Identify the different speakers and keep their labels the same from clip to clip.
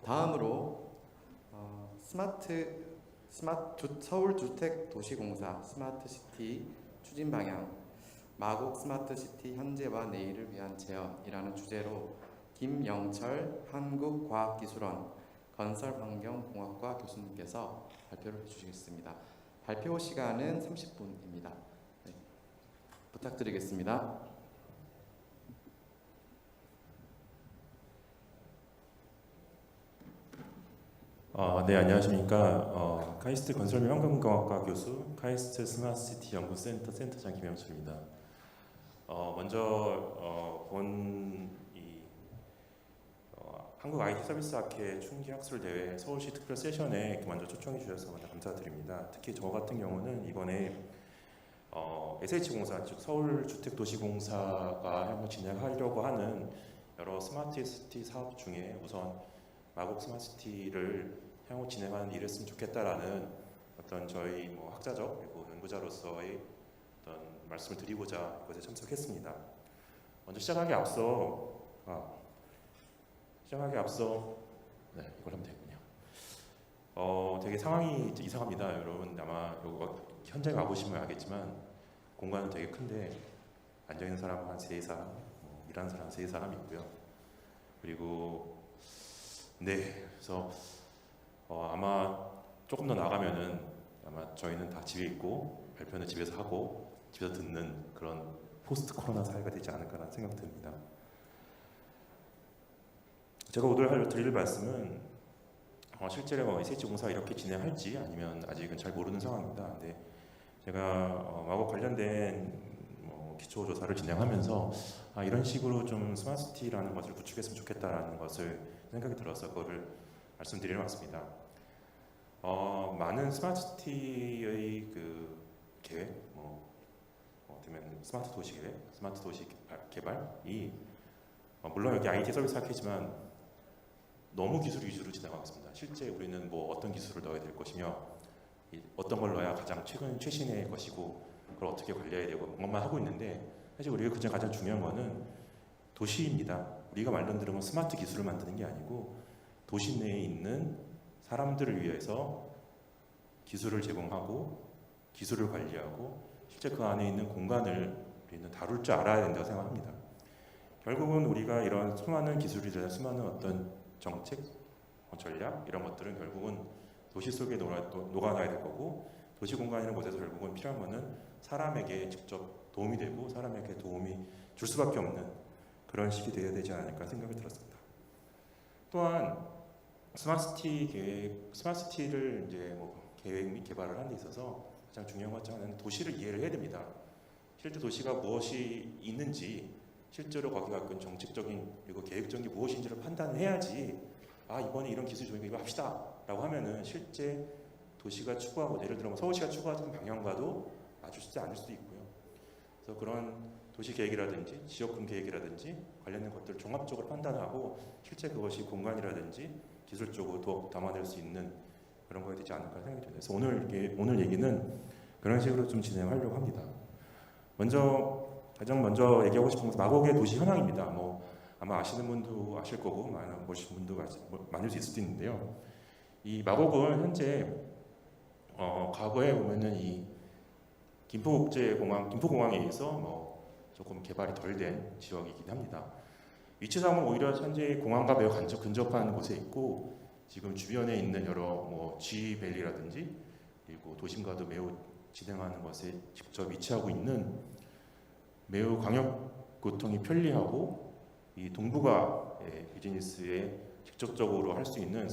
Speaker 1: 다음으로 서울주택도시공사 스마트시티 추진 방향, 마곡 스마트시티 현재와 내일을 위한 재현이라는 주제로 김영철 한국과학기술원 건설환경공학과 교수님께서 발표를 해주시겠습니다. 발표 시간은 30분입니다. 네, 부탁드리겠습니다.
Speaker 2: 네, 안녕하십니까. 카이스트 건설 및 환경공학과 교수, 카이스트 스마트시티 연구센터 센터장 김영철입니다. 먼저 한국 IT 서비스 학회春季학술 대회 서울시 특별 세션에 먼저 초청해 주셔서 먼저 감사드립니다. 특히 저 같은 경우는 이번에 SH공사, 즉 서울주택도시공사가 한번 진행하려고 하는 여러 스마트시티 사업 중에 우선 마곡 스마트시티를 향후 진행하는 일을 했으면 좋겠다라는 어떤 저희 학자적 그리고 연구자로서의 어떤 말씀을 드리고자 이것에 참석했습니다. 먼저 시작하기 앞서 네, 이걸 하면 되군요. 되게 상황이 이상합니다, 여러분. 아마 현장 가보시면 알겠지만 공간은 되게 큰데 앉아 있는 사람 한 3사람, 일하는 사람 3사람 있고요. 그리고 네, 그래서 아마 조금 더 나가면은 아마 저희는 다 집에 있고 발표는 집에서 하고 집에서 듣는 그런 포스트 코로나 사회가 되지 않을까라는 생각 듭니다. 제가 오늘 드릴 말씀은 실제로 SH공사가 이렇게 진행할지 아니면 아직은 잘 모르는 상황입니다. 근데 제가 마곡 관련된 기초조사를 진행하면서 이런 식으로 좀 스마트시티라는 것을 구축했으면 좋겠다라는 것을 생각이 들어서 그거를 말씀드리러 왔습니다. 많은 스마트시티의 그 계획, 어쩌면 스마트 도시 계획, 스마트 도시 개발이 물론 여기 IT 서비스 학회지만 너무 기술 위주로 진행하고 있습니다. 실제 우리는 어떤 기술을 넣어야 될 것이며 어떤 걸 넣어야 가장 최신의 것이고 그걸 어떻게 관리해야 되고 그것만 하고 있는데 사실 우리가 가장 중요한 거는 도시입니다. 우리가 말로 들으면 스마트 기술을 만드는 게 아니고 도시 내에 있는 사람들을 위해서 기술을 제공하고 기술을 관리하고 실제 그 안에 있는 공간을 우리는 다룰 줄 알아야 된다고 생각합니다. 결국은 우리가 이런 수많은 기술이나 수많은 어떤 정책, 전략 이런 것들은 결국은 도시 속에 녹아나야 될 거고 도시 공간이라는 곳에서 결국은 필요한 거는 사람에게 직접 도움이 되고 사람에게 도움이 줄 수밖에 없는 그런 식이 되어야 되지 않을까 생각이 들었습니다. 또한 스마트시티를 이제 계획 및 개발을 하는 데 있어서 가장 중요한 것은 도시를 이해를 해야 됩니다. 실제 도시가 무엇이 있는지 실제로 거기가 갖고 있는 정책적인 그리고 계획적인 게 무엇인지를 판단해야지 이번에 이런 기술이 좋으니까 이거 합시다 라고 하면은 실제 도시가 추구하고 예를 들어 서울시가 추구하는 방향과도 맞추지 않을 수도 있고요. 그래서 그런 도시 계획이라든지 지역군 계획이라든지 관련된 것들을 종합적으로 판단하고 실제 그것이 공간이라든지 기술적으로 담아낼 수 있는 그런 거에 되지 않을까 생각이 듭니다. 그래서 오늘 얘기는 그런 식으로 좀 진행하려고 합니다. 가장 먼저 얘기하고 싶은 것은 마곡의 도시 현황입니다. 아마 아시는 분도 아실 거고 모르시는 분도 많을 수 있을 수도 있는데요. 이 마곡은 현재 과거에 보면은 이 김포공항에 의해서 조금 개발이 덜 된 지역이긴 합니다. 위치상은 오히려 현재 공항과 매우 근접한 곳에 있고 지금 주변에 있는 여러 G밸리라든지 그리고 도심과도 매우 진행하는 것에 직접 위치하고 있는 매우 광역교통이 편리하고 이 동북아 비즈니스에 직접적으로 할 수 있는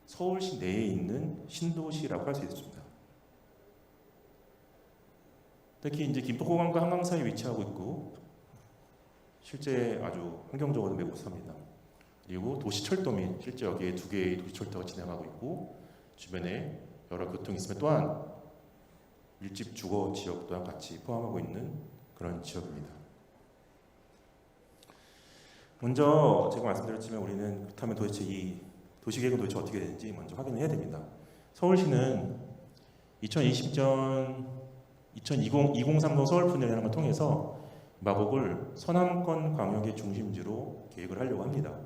Speaker 2: 서울시 내에 있는 신도시라고 할 수 있습니다. 특히 이제 김포공항과 한강 사이에 위치하고 있고 실제 아주 환경적으로 매우 우수합니다. 그리고 도시철도 및 실제 여기에 2개의 도시철도가 진행하고 있고 주변에 여러 교통이 있으며 또한 밀집 주거 지역 또한 같이 포함하고 있는 그런 지역입니다. 먼저 제가 말씀드렸지만 우리는 그렇다면 도대체 이 도시계획은 도대체 어떻게 되는지 먼저 확인을 해야 됩니다. 서울시는 2030 서울 분열이라는 걸 통해서 마곡을 서남권 광역의 중심지로 계획을 하려고 합니다.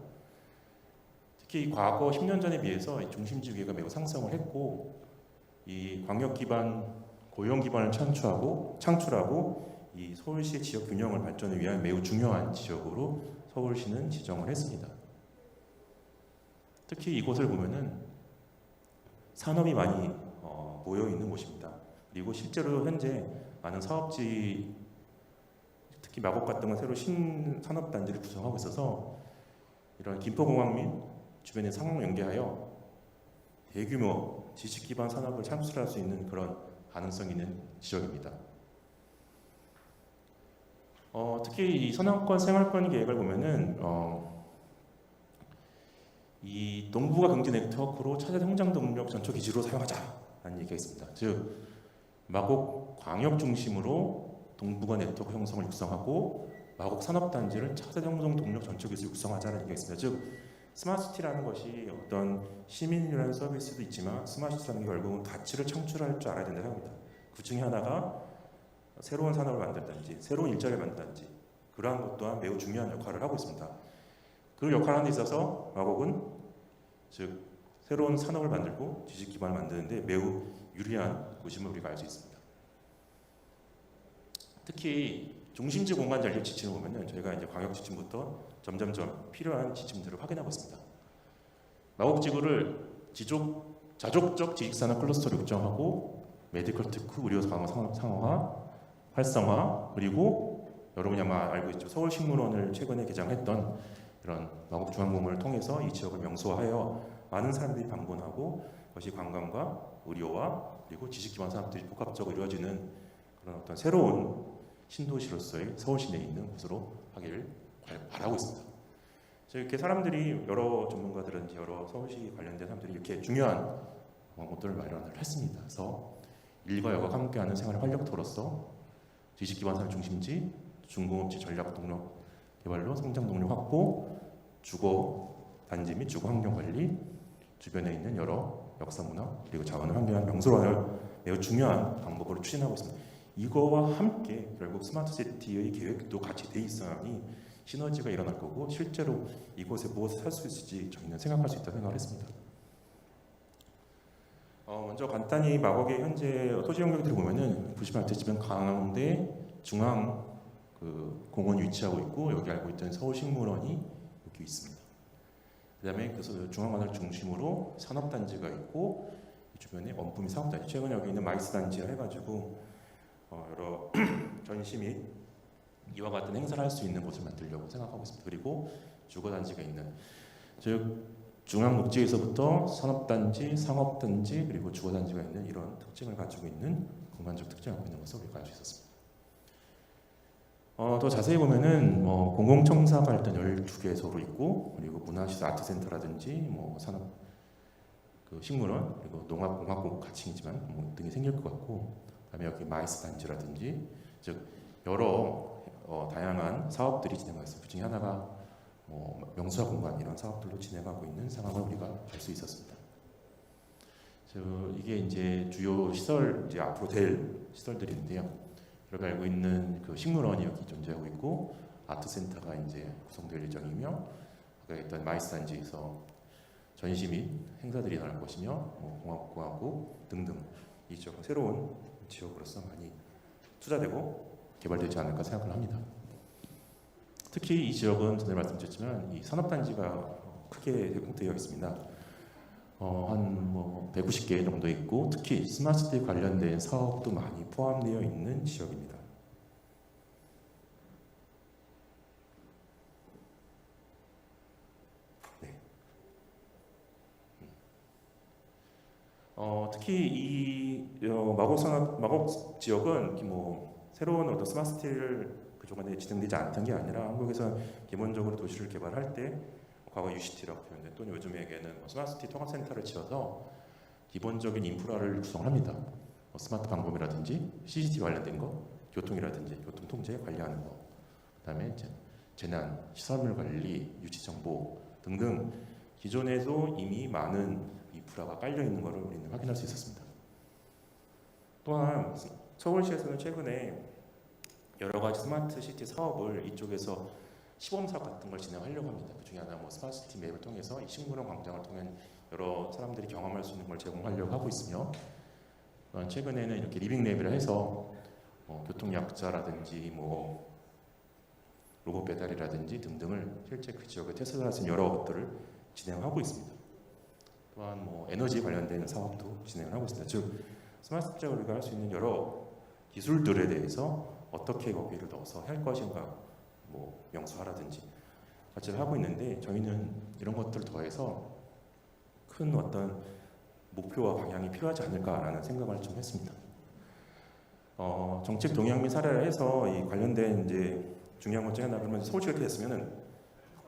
Speaker 2: 특히 과거 10년 전에 비해서 이 중심지 위계가 매우 상승을 했고 이 광역 기반 고용 기반을 창출하고 이 서울시의 지역 균형을 발전을 위한 매우 중요한 지역으로 서울시는 지정을 했습니다. 특히 이곳을 보면은 산업이 많이 모여 있는 곳입니다. 그리고 실제로 현재 많은 사업지, 특히 마곡 같은 건 새로 신산업단지를 구성하고 있어서 이런 김포공항 및 주변의 상황을 연계하여 대규모 지식 기반 산업을 창출할 수 있는 그런 가능성 있는 지역입니다. 특히 이 선화권 생활권 계획을 보면은 이 동부가 경제 네트워크로 차세 성장 동력 전초 기지로 사용하자라는 얘기가 있습니다. 즉 마곡 광역 중심으로 동부가 네트워크 형성을 육성하고 마곡 산업단지를 차세 성장 동력 전초 기지로 육성하자는 얘기가 있습니다. 즉 스마트시티라는 것이 어떤 시민이라는 서비스도 있지만 스마트시티라는 게 결국은 가치를 창출할 줄 알아야 된다고 생각합니다. 그 중에 하나가 새로운 산업을 만든다든지 새로운 일자리를 만든다든지 그러한 것 또한 매우 중요한 역할을 하고 있습니다. 그 역할하는 데 있어서 마곡은 즉 새로운 산업을 만들고 지식 기반을 만드는데 매우 유리한 곳임을 우리가 알 수 있습니다. 특히 중심지 공간 전략 지침을 보면은 저희가 이제 광역 지침부터 점점점 필요한 지침들을 확인하고 있습니다. 마곡지구를 자족적 지식산업 클러스터로 육정하고 메디컬 특후 의료 상황화, 활성화, 그리고 여러분이 아마 알고 있죠. 서울식물원을 최근에 개장했던 이런 마곡중앙공원을 통해서 이 지역을 명소화하여 많은 사람들이 방문하고 그것이 관광과 의료와 그리고 지식기반 산업들이 복합적으로 이루어지는 그런 어떤 새로운 신도시로서의 서울시 내에 있는 곳으로 하기를 바라고 있습니다. 이렇게 사람들이 여러 전문가들은 여러 서울시 관련된 사람들이 이렇게 중요한 것들을 마련을 했습니다. 그래서 일과 여가 함께하는 생활 활력토로서 지식기반 산업 중심지, 중공업지 전략 동력 개발로 성장 동력 확보, 주거 단지 및 주거 환경 관리, 주변에 있는 여러 역사 문화 그리고 자원을 환경한 명소화를 매우 중요한 방법으로 추진하고 있습니다. 이거와 함께 결국 스마트시티의 계획도 같이 돼 있어야니 시너지가 일어날 거고 실제로 이곳에 무엇을 할 수 있을지 저희는 생각할 수 있다고 생각을 했습니다. 먼저 간단히 마곡의 현재 토지 연결들을 보면은 보시면 알겠지만 강원대 중앙 그 공원이 위치하고 있고 여기 알고 있던 서울식물원이 여기 있습니다. 그다음에 그 중앙관을 중심으로 산업단지가 있고 주변에 원품이 사업단지. 최근 여기 있는 마이스 단지를 해가지고 여러 전시 및 이와 같은 행사를 할 수 있는 곳을 만들려고 생각하고 있습니다. 그리고 주거단지가 있는 즉 중앙목지에서부터 산업단지, 상업단지 그리고 주거단지가 있는 이런 특징을 가지고 있는 공간적 특징을 갖고 있는 것을 우리가 알 수 있었습니다. 더 자세히 보면은 공공청사가 일단 12개소로 있고 그리고 문화시설 아트센터라든지 산업 그 식물원 그리고 농업공학국 같이 있지만 등이 생길 것 같고 그다음에 여기 마이스 단지라든지 즉 여러 다양한 사업들이 진행하고 있습니다. 그 중에 하나가 명소화 공간 이런 사업들로 진행하고 있는 상황을 우리가 알 수 있었습니다. 이게 이제 주요 시설 이제 앞으로 될 시설들인데요. 우리가 알고 있는 그 식물원이 여기 존재하고 있고 아트센터가 이제 구성될 예정이며 아까 했던 마이스 단지에서 전시 및 행사들이 일어날 것이며 공학국 등등 이 지역은 새로운 지역으로서 많이 투자되고 개발되지 않을까 생각을 합니다. 특히 이 지역은 전에 말씀드렸지만 이 산업단지가 크게 형성되어 있습니다. 한 190개 정도 있고 특히 스마트시티 관련된 사업도 많이 포함되어 있는 지역입니다. 네. 특히 이 마곡 지역은 새로운 어떤 스마트시티를 그동안에 진행되지 않던 게 아니라 한국에서 기본적으로 도시를 개발할 때 과거 UCT라고 표현된 또는 요즘에게는 스마트시티 통합센터를 지어서 기본적인 인프라를 구성합니다. 스마트 방범이라든지 CCTV 관련된 거, 교통이라든지 교통 통제 관리하는 거, 그다음에 재난, 시설물 관리, 유치 정보 등등 기존에도 이미 많은 인프라가 깔려 있는 것을 우리는 확인할 수 있었습니다. 또한 서울시에서는 최근에 여러 가지 스마트 시티 사업을 이쪽에서 시범 사업 같은 걸 진행하려고 합니다. 그 중에 하나 뭐 스마트시티 맵을 통해서 이 식물원 광장을 통한 여러 사람들이 경험할 수 있는 걸 제공하려고 하고 있으며, 또한 최근에는 이렇게 리빙 랩이라 해서 교통약자라든지 뭐 로봇 배달이라든지 등등을 실제 그 지역에 테스트할 수 있는 여러 것들을 진행하고 있습니다. 또한 뭐 에너지 관련된 사업도 진행을 하고 있습니다. 즉 스마트시티가 우리가 할 수 있는 여러 기술들에 대해서 어떻게 거기를 넣어서 할 것인가, 뭐 명수화라든지 같이 하고 있는데, 저희는 이런 것들을 더해서 큰 어떤 목표와 방향이 필요하지 않을까라는 생각을 좀 했습니다. 정책 동향 및 사례를 해서 이 관련된 이제 중요한 것 중에 하나, 그러면 서울시가 이렇게 됐으면은,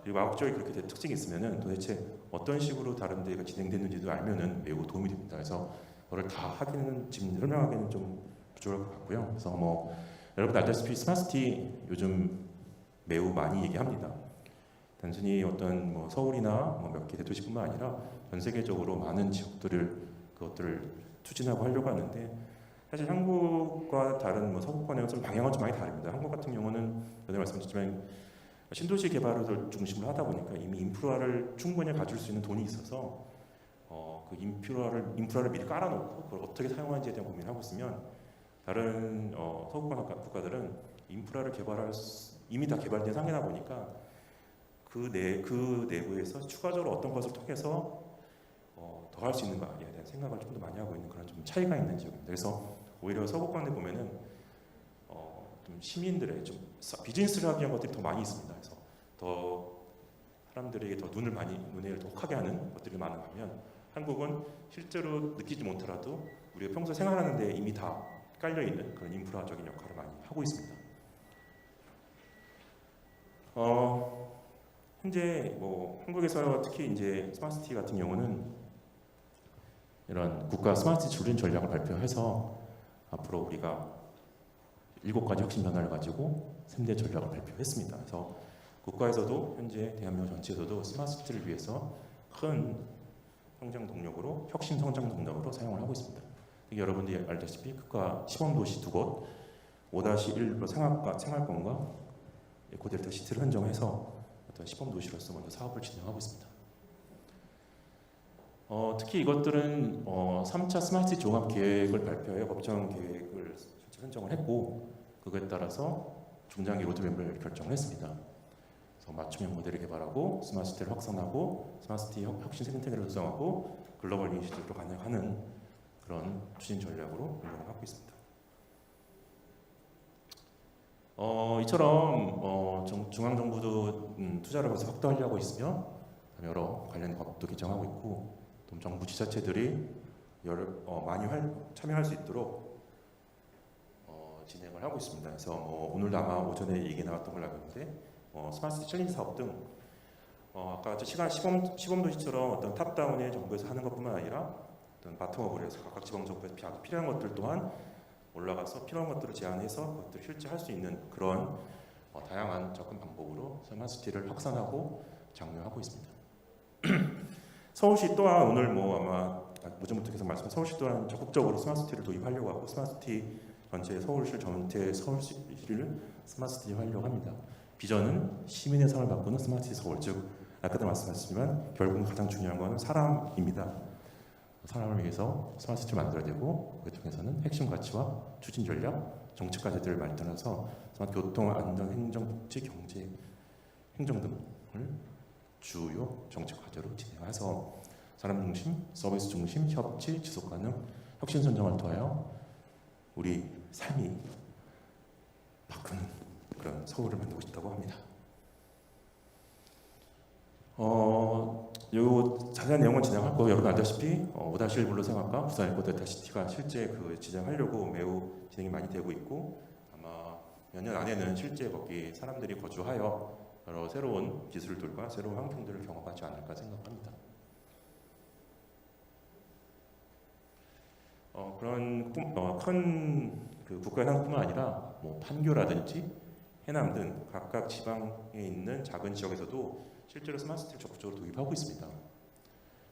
Speaker 2: 그리고 마곡 지역이 그렇게 된 특징이 있으면은 도대체 어떤 식으로 다른 데가 진행됐는지도 알면은 매우 도움이 됩니다. 그래서 그걸 다 하기는 지금 설명하기는 좀 부족할 것 같고요. 그래서 뭐 여러분 알다시피 스마트시티 요즘 매우 많이 얘기합니다. 단순히 어떤 뭐 서울이나 뭐 몇 개 대도시뿐만 아니라 전 세계적으로 많은 지역들을 그것들을 추진하고 하려고 하는데, 사실 한국과 다른 뭐 서구권의 좀 방향은 좀 많이 다릅니다. 한국 같은 경우는 전에 말씀드렸지만 신도시 개발을 중심으로 하다 보니까 이미 인프라를 충분히 가질 수 있는 돈이 있어서 그 인프라를 미리 깔아놓고 그걸 어떻게 사용하는지에 대한 고민을 하고 있으면, 다른 서구권 국가들은 인프라를 이미 다 개발된 상태다 보니까 그 내부에서 추가적으로 어떤 것을 통해서 더 할 수 있는가에 대한 생각을 좀 더 많이 하고 있는 그런 좀 차이가 있는 지역입니다. 그래서 오히려 서구권에 보면은 좀 시민들의 좀 비즈니스를 하기 위한 것들이 더 많이 있습니다. 그래서 더 사람들에게 더 눈을 더 혹하게 하는 것들이 많은 반면, 한국은 실제로 느끼지 못하더라도 우리가 평소 생활하는 데 이미 다 깔려 있는 그런 인프라적인 역할을 많이 하고 있습니다. 현재 뭐 한국에서 특히 이제 스마트시티 같은 경우는 이런 국가 스마트시티 줄인 전략을 발표해서 앞으로 우리가 7가지 혁신 변화를 가지고 3대 전략을 발표했습니다. 그래서 국가에서도 현재 대한민국 전체에서도 스마트시티를 위해서 큰 성장 동력으로, 혁신 성장 동력으로 사용을 하고 있습니다. 여러분들이 알다시피 국가 시범도시 2곳, 5-1로 생활권과 에코델타 시티를 선정해서 어떤 시범도시로서 먼저 사업을 진행하고 있습니다. 특히 이것들은 3차 스마트시티 종합계획을 발표해 법정 계획을 선정을 했고, 그거에 따라서 중장기 로드맵을 결정을 했습니다. 그래서 맞춤형 모델을 개발하고 스마트시티를 확산하고 스마트시티 혁신 생태계를 구성하고 글로벌 이니시티브로 가능하는 그런 추진 전략으로 운영을 하고 있습니다. 이처럼 중앙정부도 투자를 벌써 확대하려고 있으며, 여러 관련 법도 개정하고 있고, 또 정부 지자체들이 많이 참여할 수 있도록 진행을 하고 있습니다. 그래서 오늘도 아마 오전에 얘기 나왔던 걸로 알고 있는데, 스마트시티 챌린지 사업 등 아까 시범도시처럼 어떤 탑다운의 정부에서 하는 것뿐만 아니라 어떤 바텀업으로 해서 각각 지방정부에서 필요한 것들 또한 올라가서 필요한 것들을 제안해서 그것들을 실제할 수 있는 그런 다양한 접근 방법으로 스마트시티를 확산하고 장려하고 있습니다. 서울시 또한 오늘 아마 오전부터 계속 말씀한 서울시 또한 적극적으로 스마트시티를 도입하려고 하고, 스마트시티 전체 서울시를 스마트시티화하려고 합니다. 비전은 시민의 삶을 바꾸는 스마트시티 서울, 즉 아까도 말씀하셨지만 결국 가장 중요한 것은 사람입니다. 사람을 위해서 스마트시티를 만들어야 되고, 그 중에서는 핵심 가치와 추진 전략, 정책 과제들을 발전해서 스마트 교통, 안전, 행정, 복지, 경제, 행정 등을 주요 정책 과제로 진행해서 사람 중심, 서비스 중심, 협치, 지속 가능, 혁신 선정을 통하여 우리 삶이 바꾸는 그런 서울을 만들고 싶다고 합니다. 요 자세한 내용은 진행할 거고, 여러분 알다시피 5-1 블루생활과 부산 에코델타 시티가 실제 진행하려고 매우 진행이 많이 되고 있고, 아마 몇 년 안에는 실제 거기 사람들이 거주하여 여러 새로운 기술들과 새로운 환경들을 경험하지 않을까 생각합니다. 그런 큰 국가의 상뿐만 아니라 판교라든지 해남 등 각각 지방에 있는 작은 지역에서도 실제로 스마트시티를 적극적으로 도입하고 있습니다.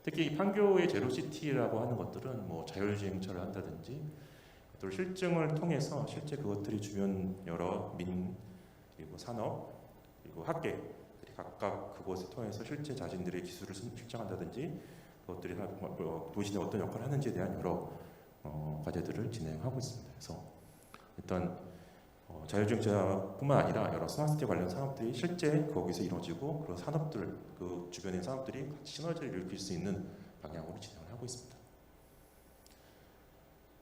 Speaker 2: 특히 판교의 제로시티라고 하는 것들은 자율주행차를 한다든지 또 실증을 통해서 실제 그것들이 주변 여러 그리고 산업 그리고 학계들이 각각 그곳을 통해서 실제 자신들의 기술을 실증한다든지 그것들이 도시 내 어떤 역할을 하는지에 대한 여러 과제들을 진행하고 있습니다. 그래서 일단 자율주행차뿐만 아니라 여러 스마트시티 관련 산업들이 실제 거기서 이루어지고 그런 산업들, 그 주변의 산업들이 같이 시너지를 일으킬 수 있는 방향으로 진행을 하고 있습니다.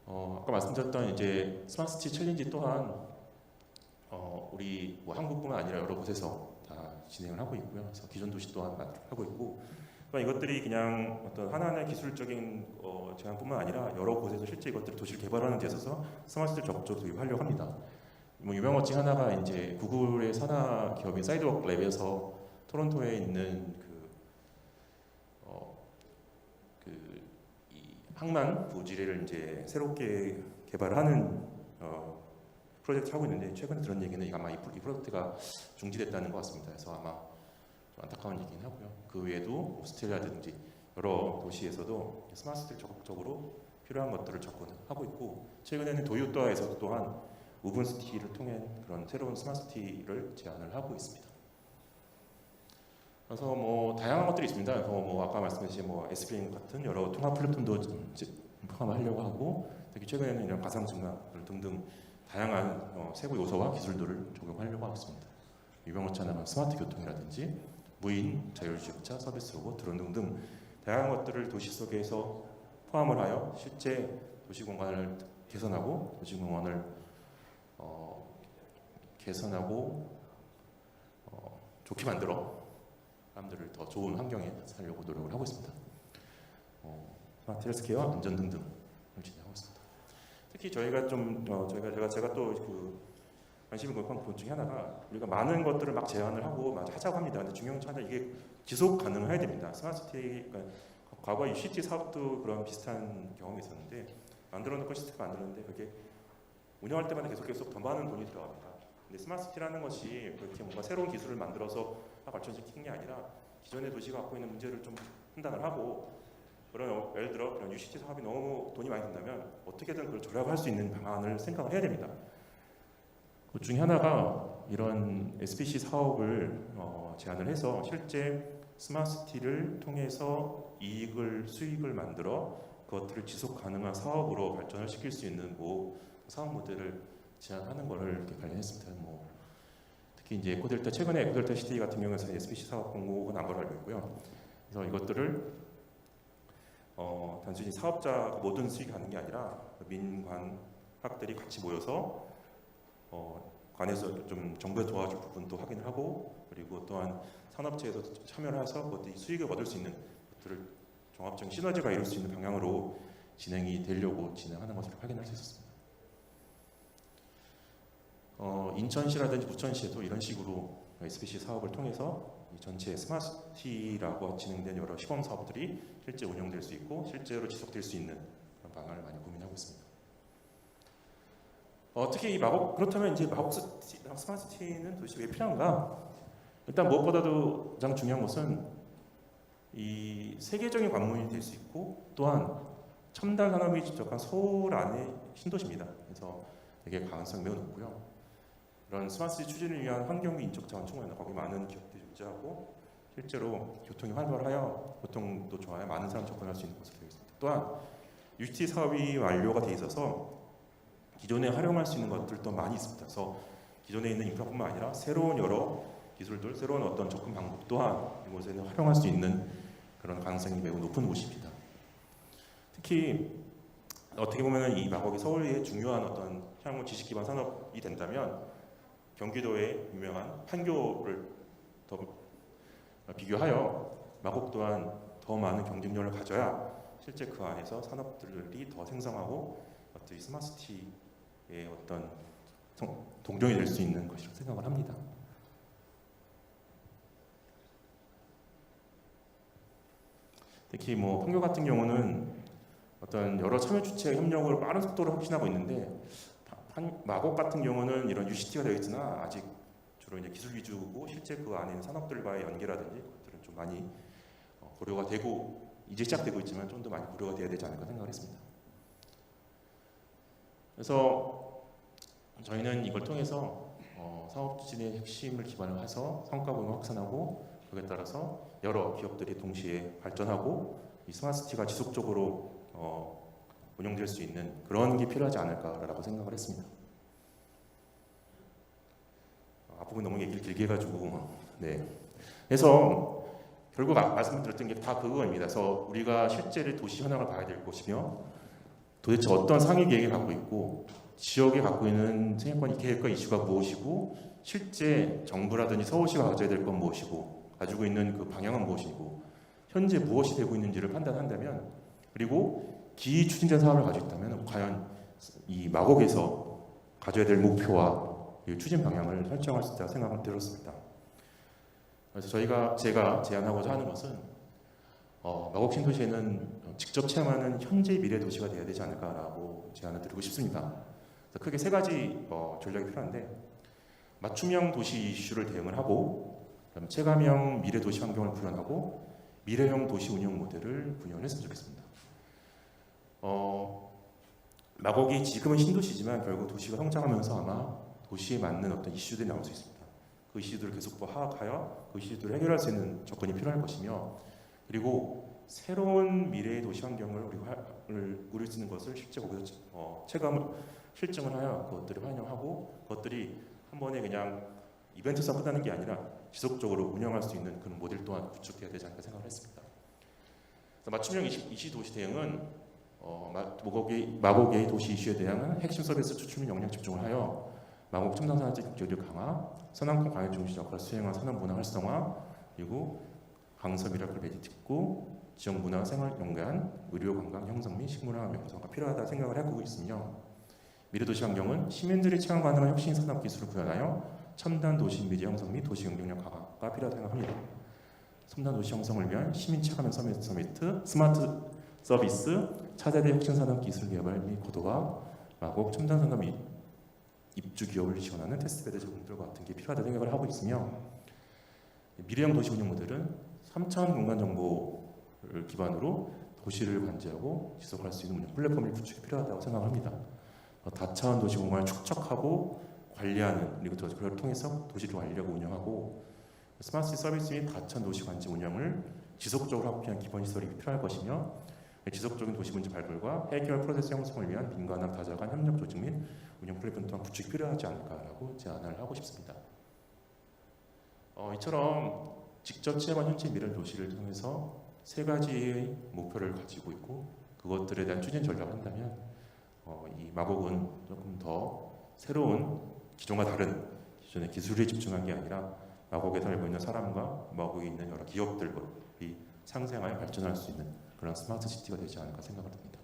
Speaker 2: 아까 말씀드렸던 이제 스마트시티 챌린지 또한 우리 뭐 한국뿐만 아니라 여러 곳에서 다 진행을 하고 있고요. 그래서 기존 도시 또한 하고 있고, 그러니까 이것들이 그냥 어떤 하나하나의 기술적인 제한뿐만 아니라 여러 곳에서 실제 이것들을 도시를 개발하는 데 있어서 스마트시티를 적극적으로 도입하려고 합니다. 뭐 유명한 것 중 하나가 이제 구글의 산하 기업인 사이드워크 랩에서 토론토에 있는 이 항만 부지를 이제 새롭게 개발하는 프로젝트 하고 있는데, 최근에 들은 얘기는 아마 이 프로젝트가 중지됐다는 것 같습니다. 그래서 아마 좀 안타까운 얘기긴 하고요. 그 외에도 오스트레일리아든지 여러 도시에서도 스마트시티를 적극적으로 필요한 것들을 접근하고 있고, 최근에는 도요타에서도 또한 우븐시티를 통한 그런 새로운 스마트시티를 제안을 하고 있습니다. 그래서 뭐 다양한 것들이 있습니다. 그래서 뭐 아까 말씀하신 뭐 SBN 같은 여러 통합 플랫폼도 포함하려고 하고, 특히 최근에는 이런 가상증강 등등 다양한 세부 요소와 기술들을 적용하려고 하고 있습니다. 유명한 차는 스마트 교통이라든지 무인 자율주행차 서비스 로봇 드론 등등 다양한 것들을 도시 속에서 포함을 하여 실제 도시 공간을 개선하고 좋게 만들어 사람들을 더 좋은 환경에 살려고 노력을 하고 있습니다. 스마트 헬스케어와 안전 등등을 진행하고 있습니다. 특히 저희가 제가 또 관심이 가는 것 중에 하나가, 우리가 많은 것들을 막 제안을 하고 막 하자고 합니다. 근데 중요한 건 이게 지속 가능해야 됩니다. 스마트시티, 그러니까 과거 UCT 사업도 그런 비슷한 경험이 있었는데, 만들어놓고 시스템 만드는데 그게 운영할 때마다 계속 더 많은 돈이 들어갑니다. 근데 스마트시티라는 것이 그렇게 뭔가 새로운 기술을 만들어서 발전시키는 게 아니라 기존의 도시가 갖고 있는 문제를 좀 판단을 하고, 예를 들어 그런 UCT 사업이 너무 돈이 많이 든다면 어떻게든 그걸 절약할 수 있는 방안을 생각을 해야 됩니다. 그 중에 하나가 이런 SPC 사업을 제안을 해서 실제 스마트시티를 통해서 수익을 만들어 그것들을 지속 가능한 사업으로 발전을 시킬 수 있는 사업 모델을 제안하는 것을 이렇게 관련했습니다. 특히 이제 최근에 에코델타 시티 같은 경우에는 SPC 사업 공고가 난 걸로 알고 있고요. 그래서 이것들을 단순히 사업자 모든 수익이 가는 게 아니라 민관학들이 같이 모여서 관에서 좀 정부에 도와줄 부분도 확인을 하고, 그리고 또한 산업체에서 참여를 해서 그것들이 수익을 얻을 수 있는 것들을 종합적인 시너지가 이룰 수 있는 방향으로 진행이 되려고 진행하는 것을 확인할 수 있었습니다. 인천시라든지 부천시에도 이런 식으로 SPC 사업을 통해서 이 전체 스마트시티라고 진행된 여러 시범 사업들이 실제 운영될 수 있고 실제로 지속될 수 있는 그런 방안을 많이 고민하고 있습니다. 특히 이 그렇다면 이제 마곡 스마트시티는 도대체 왜 필요한가? 일단 무엇보다도 가장 중요한 것은 이 세계적인 관문이 될 수 있고, 또한 첨단 산업이 집적한 서울 안의 신도시입니다. 그래서 되게 가능성이 매우 높고요. 이런 스마트시티 추진을 위한 환경비 인적 자원 충분히 거기 많은 기업들이 존재하고, 실제로 교통이 활발하여 교통도 좋아야 많은 사람이 접근할 수 있는 곳으로 되어 있습니다. 또한 UCT 사업이 완료가 돼 있어서 기존에 활용할 수 있는 것들도 많이 있습니다. 그래서 기존에 있는 인프라뿐만 아니라 새로운 여러 기술들, 새로운 어떤 접근 방법 또한 이곳에는 활용할 수 있는 그런 가능성이 매우 높은 곳입니다. 특히 어떻게 보면 이 마곡이 서울의 중요한 어떤 향후 지식 기반 산업이 된다면 경기도의 유명한 판교를 더 비교하여 마곡 또한 더 많은 경쟁력을 가져야 실제 그 안에서 산업들이 더 생성하고 어떤 스마트시티의 어떤 동종이 될 수 있는 것이라고 생각을 합니다. 특히 판교 같은 경우는 어떤 여러 참여 주체 협력을 빠른 속도로 혁신하고 있는데, 마곡 같은 경우는 이런 UCT가 되어 있으나 아직 주로 이제 기술 위주고 실제 그 안에 있는 산업들과의 연계라든지 그것들은 좀 많이 고려가 되고 이제 시작되고 있지만 좀 더 많이 고려가 돼야 되지 않을까 생각을 했습니다. 그래서 저희는 이걸 통해서 사업 추진의 핵심을 기반으로 해서 성과군을 확산하고 거기에 따라서 여러 기업들이 동시에 발전하고 이 스마트시티가 지속적으로 운영될 수 있는 그런 게 필요하지 않을까라고 생각을 했습니다. 앞부분 너무 얘기를 길게 해가지고 네. 그래서 결국 말씀드렸던 게 다 그거입니다. 그래서 우리가 실제로 도시 현황을 봐야 될 것이며 도대체 어떤 상위 계획을 갖고 있고 지역에 갖고 있는 생활권 계획과 이슈가 무엇이고 실제 정부라든지 서울시가 가져야 될 건 무엇이고 가지고 있는 그 방향은 무엇이고 현재 무엇이 되고 있는지를 판단한다면 그리고 기 추진된 사업을 가지고 있다면 과연 이 마곡에서 가져야 될 목표와 이 추진 방향을 설정할 수 있다고 생각을 들었습니다. 그래서 제가 제안하고자 하는 것은 마곡 신도시에는 직접 체험하는 현재 미래 도시가 되어야 되지 않을까라고 제안을 드리고 싶습니다. 그래서 크게 세 가지 전략이 필요한데 맞춤형 도시 이슈를 대응을 하고 그다음에 체감형 미래 도시 환경을 구현하고 미래형 도시 운영 모델을 구현을 했으면 좋겠습니다. 마곡이 지금은 신도시지만 결국 도시가 성장하면서 아마 도시에 맞는 어떤 이슈들이 나올 수 있습니다. 그 이슈들을 계속 파악하여 그 이슈들을 해결할 수 있는 접근이 필요할 것이며 그리고 새로운 미래의 도시 환경을 우리가 꾸릴 수 있는 것을 실제 거기서 체감을 실증을 하여 그것들을 환영하고 그것들이 한 번에 그냥 이벤트성 끝나는 게 아니라 지속적으로 운영할 수 있는 그런 모델 또한 구축돼야 되지 않을까 생각을 했습니다. 맞춤형 이시 도시 대응은 마곡의 도시 이슈에 대한 핵심 서비스 추출 및 역량 집중을 하여 마곡 첨단 산업적 경제력 강화, 서남권 광역 중심 역할을 수행한 산업 문화 활성화, 그리고 강서 미라클 메디틱구, 지역 문화 생활 연관, 의료 관광 형성 및 식문화 명성화가 필요하다 생각을 하고 있으며 미래 도시 환경은 시민들이 체험 가능한 혁신 산업 기술을 구현하여 첨단 도시 미래 형성 및 도시 경쟁력 강화가 필요하다고 생각합니다. 첨단 도시 형성을 위한 시민 체감형 서미트, 스마트 서비스, 차세대 혁신 산업 기술 개발 및 고도화, 마곡 첨단 산업 및 입주 기업을 지원하는 테스트베드 제공들과 같은 게 필요하다고 생각을 하고 있으며 미래형 도시 운영 모델은 3차원 공간 정보를 기반으로 도시를 관제하고 지속할 수 있는 운영 플랫폼의 구축이 필요하다고 생각합니다. 다차원 도시 공간을 축적하고 관리하는 그리고 그걸 통해서 도시를 관리하고 운영하고 스마트 서비스 및 다차원 도시 관제 운영을 지속적으로 하기 위한 기본 시설이 필요할 것이며 지속적인 도시 문제 발굴과 해결 프로세스 형성을 위한 민관학 다자간 협력 조직 및 운영 플랫폼 또한 구축이 필요하지 않을까라고 제안을 하고 싶습니다. 이처럼 직접 체험한 현재 미래 도시를 통해서 세 가지의 목표를 가지고 있고 그것들에 대한 추진 전략을 한다면 이 마곡은 조금 더 새로운 기존과 다른 기존의 기술에 집중한 게 아니라 마곡에 살고 있는 사람과 마곡에 있는 여러 기업들이 상생하여 발전할 수 있는 그런 스마트 시티가 되지 않을까 생각을 합니다.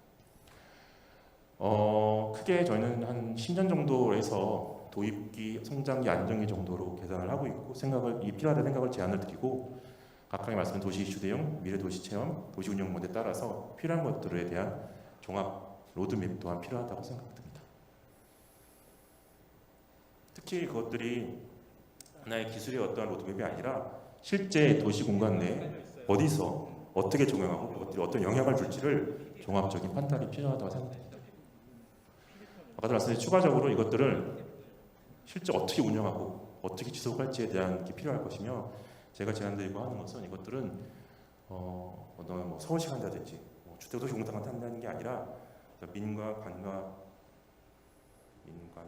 Speaker 2: 크게 저희는 한 10년 정도 해서 도입기, 성장기, 안정기 정도로 계산을 하고 있고 필요하다는 생각을 제안을 드리고 각각의 말씀은 도시 이슈 대응, 미래 도시 체험, 도시 운영 모델에 따라서 필요한 것들에 대한 종합 로드맵 또한 필요하다고 생각됩니다. 특히 그것들이 하나의 기술의 어떠한 로드맵이 아니라 실제 도시 공간 내에 어디서 어떻게 적용하고 그것들이 어떤 영향을 줄지를 종합적인 판단이 필요하다고 생각됩니다. 아까도 말씀드린 추가적으로 이것들을 실제 어떻게 운영하고 어떻게 지속할지에 대한 게 필요할 것이며 제가 제안드리고 하는 것은 이것들은 뭐 서울시가 한다든지 주택도시 공단한테 한다는 게 아니라 민과 관과 민관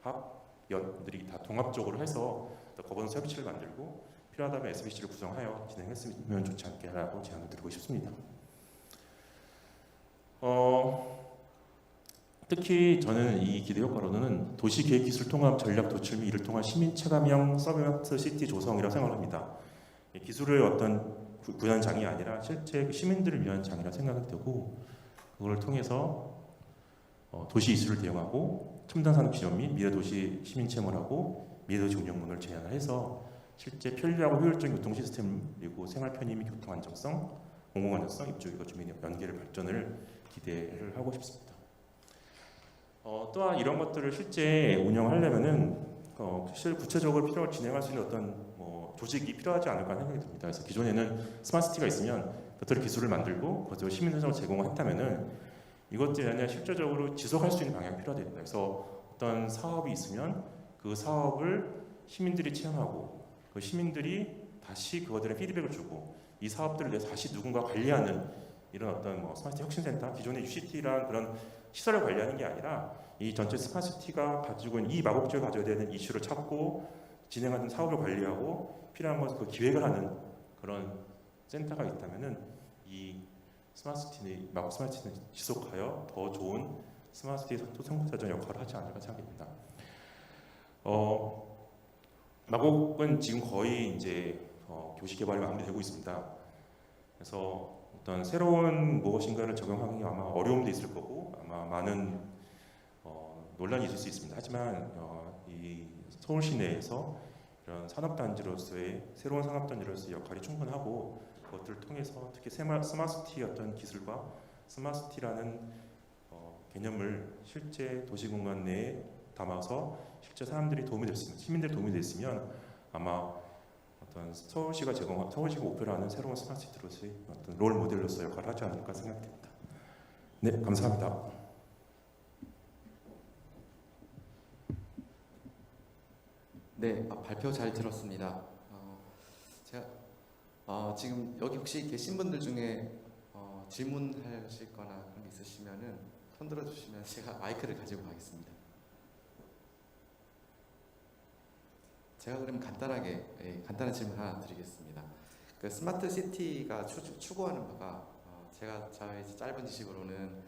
Speaker 2: 합연들이 다 통합적으로 해서 거버넌스 협의체를 만들고 필요하다면 SBC를 구성하여 진행했으면 좋지 않겠라고 제안을 드리고 싶습니다. 특히 저는 이 기대 효과로는 도시계획기술 통합 전략 도출 및 이를 통한 시민 체감형 서비스 시티 조성이라고 생각합니다. 기술의 어떤 구현장이 아니라 실제 시민들을 위한 장이라 생각이 되고 그걸 통해서 도시 이슈를 대응하고 첨단 산업 지원 및 미래도시 시민 체험을 하고 미래도시 운영문을 제안을 해서 실제 편리하고 효율적인 교통 시스템 그리고 생활 편의 및 교통 안정성, 공공 안정성, 입주기과 주민의 연계를 발전을 기대를 하고 싶습니다. 또한 이런 것들을 실제 운영하려면은 실제 구체적으로 진행할 수 있는 어떤 조직이 필요하지 않을까 생각이 듭니다. 그래서 기존에는 스마트시티가 있으면 그것들을 기술을 만들고 그것을 시민들에게 제공했다면은 이것들이 아니라 실질적으로 지속할 수 있는 방향이 필요하다. 그래서 어떤 사업이 있으면 그 사업을 시민들이 체험하고 그 시민들이 다시 그것들의 피드백을 주고 이 사업들을 내서 다시 누군가 관리하는 이런 어떤 뭐 스마트 혁신센터, 기존의 UCT란 그런 시설을 관리하는 게 아니라 이 전체 스마트시티가 가지고 있는 이 마곡지가 가져야 되는 이슈를 찾고 진행하는 사업을 관리하고 필요한 것을 그 기획을 하는 그런 센터가 있다면은 이 스마트시티, 마곡 스마트시티는 지속하여 더 좋은 스마트시티 선구자전 역할을 하지 않을까 생각합니다. 마곡은 지금 거의 이제 교시 개발이 마무리되고 있습니다. 그래서 어떤 새로운 무엇인가를 적용하기 아마 어려움도 있을 거고 아마 많은 논란이 있을 수 있습니다. 하지만 이 서울 시내에서 이런 산업단지로서의 새로운 산업단지로서의 역할이 충분하고 그것들을 통해서 특히 스마트시티의 어떤 기술과 스마트시티라는 개념을 실제 도시공간 내에 담아서 실제 사람들이 도움이 됐으면, 시민들이 도움이 됐으면 아마 어떤 서울시가 목표로 하는 새로운 스마트시티로서의 어떤 롤 모델로서 역할을 하지 않을까 생각됩니다. 네, 감사합니다.
Speaker 1: 네, 발표 잘 들었습니다. 제가 지금 여기 혹시 계신 분들 중에 질문하실 거나 그런 게 있으시면은 손 들어주시면 제가 마이크를 가지고 가겠습니다. 제가 그럼 간단한 질문 하나 드리겠습니다. 그 스마트 시티가 추구하는 바가 저의 짧은 지식으로는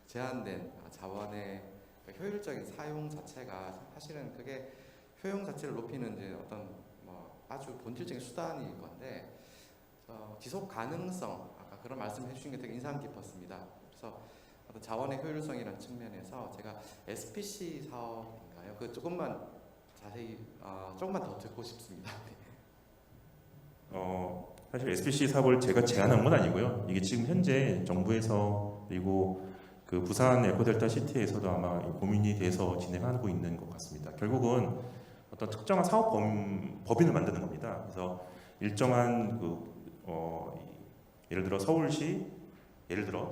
Speaker 1: 제한된 자원의 효율적인 사용 자체가 사실은 그게 효용 자체를 높이는 이제 어떤 아주 본질적인 수단일 건데 지속 가능성 아까 그런 말씀해 주신 게 되게 인상 깊었습니다. 그래서 어떤 자원의 효율성이라는 측면에서 제가 SPC 사업인가요? 그 조금만 자세히 조금만 더 듣고 싶습니다.
Speaker 2: 사실 SPC 사업을 제가 제안한 건 아니고요. 이게 지금 현재 정부에서 그리고 그 부산 에코델타 시티에서도 아마 고민이 돼서 진행하고 있는 것 같습니다. 결국은 어떤 특정한 사업 법인을 만드는 겁니다. 그래서 일정한 예를 들어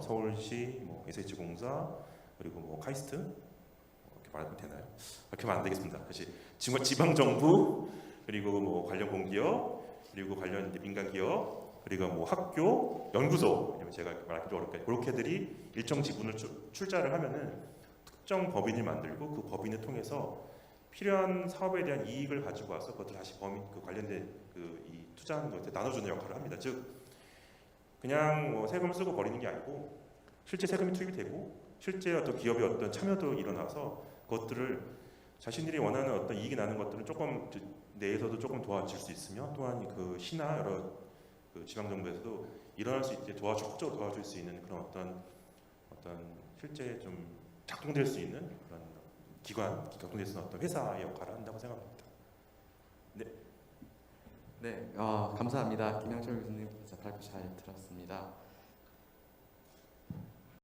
Speaker 2: 서울시, 뭐 SH공사 그리고 뭐 카이스트 이렇게 말하면 되나요? 그렇게 하면 안 되겠습니다. 사실 지방 정부 그리고 뭐 관련 공기업 그리고 관련 민간 기업 그리고 뭐 학교, 연구소 제가 말하기 좀 어렵게 그렇게들이 일정 지분을 출자를 하면은 특정 법인을 만들고 그 법인을 통해서 필요한 사업에 대한 이익을 가지고 와서 그것을 다시 관련된 이 투자하는 것에 나눠주는 역할을 합니다. 즉 그냥 뭐 세금을 쓰고 버리는 게 아니고 실제 세금이 투입이 되고 실제 어떤 기업의 어떤 참여도 일어나서 그것들을 자신들이 원하는 어떤 이익이 나는 것들은 조금 내에서도 조금 도와줄 수 있으며 또한 그 시나 여러 그 지방 정부에서도 일어날 수 있게 적극적으로 도와줄 수 있는 그런 어떤 실제 좀 작동될 수 있는 그런 작동될 수 있는 어떤 회사의 역할을 한다고 생각합니다.
Speaker 1: 네, 감사합니다. 김양철 교수님 발표 잘 들었습니다.